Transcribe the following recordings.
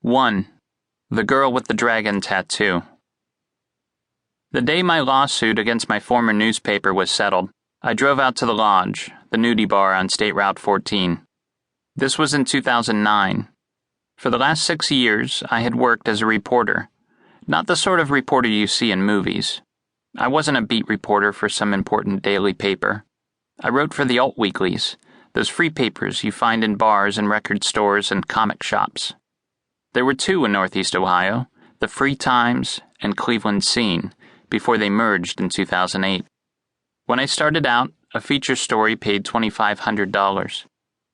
1. The Girl with the Dragon Tattoo. The day my lawsuit against my former newspaper was settled, I drove out to the Lodge, the nudie bar on State Route 14. This was in 2009. For the last 6 years, I had worked as a reporter. Not the sort of reporter you see in movies. I wasn't a beat reporter for some important daily paper. I wrote for the alt weeklies, those free papers you find in bars and record stores and comic shops. There were two in Northeast Ohio, the Free Times and Cleveland Scene, before they merged in 2008. When I started out, a feature story paid $2,500.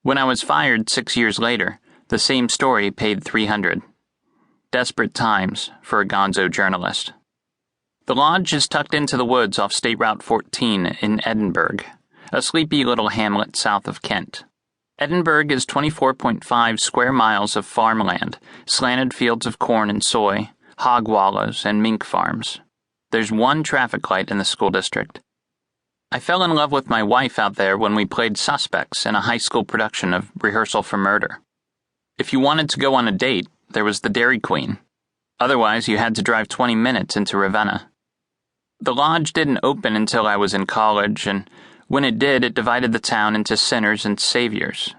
When I was fired 6 years later, the same story paid $300. Desperate times for a gonzo journalist. The Lodge is tucked into the woods off State Route 14 in Edinburgh, a sleepy little hamlet south of Kent. Edinburgh is 24.5 square miles of farmland, slanted fields of corn and soy, hog wallows, and mink farms. There's one traffic light in the school district. I fell in love with my wife out there when we played suspects in a high school production of Rehearsal for Murder. If you wanted to go on a date, there was the Dairy Queen. Otherwise, you had to drive 20 minutes into Ravenna. The Lodge didn't open until I was in college, and when it did, it divided the town into sinners and saviors.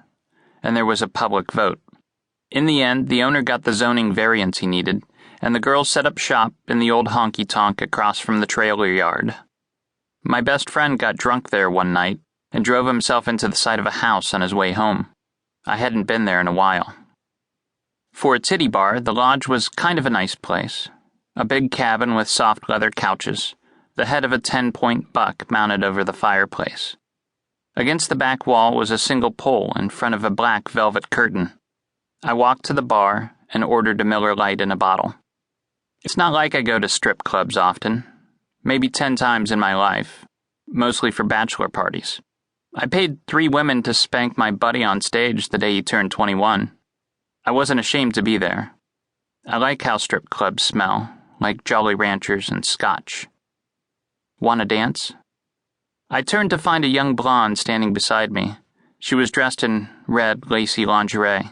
And there was a public vote. In the end, the owner got the zoning variance he needed, and the girls set up shop in the old honky-tonk across from the trailer yard. My best friend got drunk there one night and drove himself into the side of a house on his way home. I hadn't been there in a while. For a titty bar, the Lodge was kind of a nice place. A big cabin with soft leather couches, the head of a 10-point buck mounted over the fireplace. Against the back wall was a single pole in front of a black velvet curtain. I walked to the bar and ordered a Miller Lite in a bottle. It's not like I go to strip clubs often. Maybe 10 times in my life, mostly for bachelor parties. I paid 3 women to spank my buddy on stage the day he turned 21. I wasn't ashamed to be there. I like how strip clubs smell, like Jolly Ranchers and scotch. Want to dance? I turned to find a young blonde standing beside me. She was dressed in red, lacy lingerie.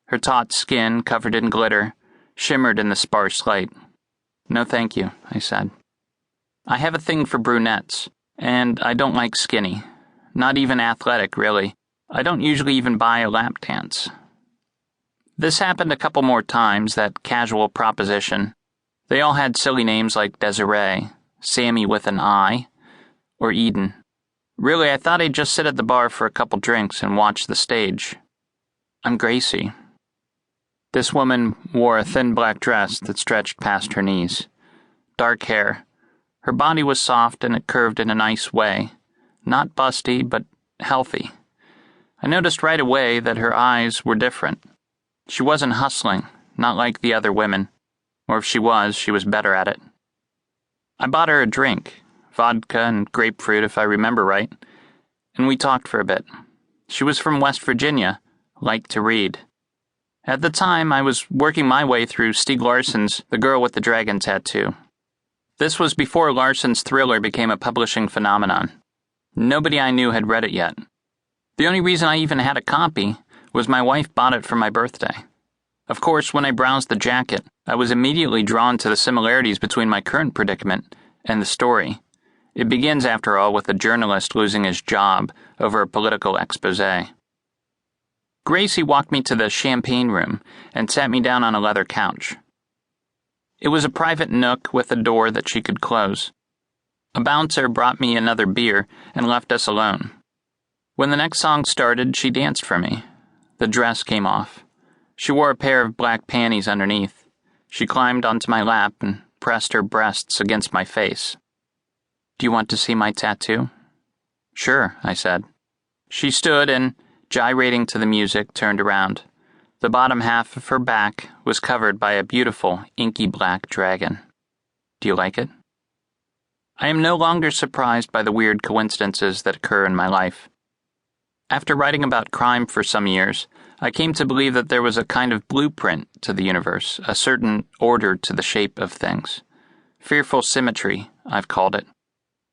Her taut skin, covered in glitter, shimmered in the sparse light. No thank you, I said. I have a thing for brunettes, and I don't like skinny. Not even athletic, really. I don't usually even buy a lap dance. This happened a couple more times, that casual proposition. They all had silly names like Desiree, Sammy with an I, or Eden. Really, I thought I'd just sit at the bar for a couple drinks and watch the stage. I'm Gracie. This woman wore a thin black dress that stretched past her knees. Dark hair. Her body was soft and it curved in a nice way. Not busty, but healthy. I noticed right away that her eyes were different. She wasn't hustling, not like the other women. Or if she was better at it. I bought her a drink, vodka and grapefruit if I remember right, and we talked for a bit. She was from West Virginia, liked to read. At the time, I was working my way through Stieg Larsson's The Girl with the Dragon Tattoo. This was before Larsson's thriller became a publishing phenomenon. Nobody I knew had read it yet. The only reason I even had a copy was my wife bought it for my birthday. Of course, when I browsed the jacket, I was immediately drawn to the similarities between my current predicament and the story. It begins, after all, with a journalist losing his job over a political exposé. Gracie walked me to the champagne room and sat me down on a leather couch. It was a private nook with a door that she could close. A bouncer brought me another beer and left us alone. When the next song started, she danced for me. The dress came off. She wore a pair of black panties underneath. She climbed onto my lap and pressed her breasts against my face. Do you want to see my tattoo? Sure, I said. She stood and, gyrating to the music, turned around. The bottom half of her back was covered by a beautiful, inky black dragon. Do you like it? I am no longer surprised by the weird coincidences that occur in my life. After writing about crime for some years, I came to believe that there was a kind of blueprint to the universe, a certain order to the shape of things. Fearful symmetry, I've called it.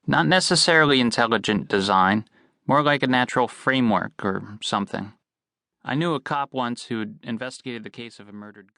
Not necessarily intelligent design, more like a natural framework or something. I knew a cop once who'd investigated the case of a murdered girl.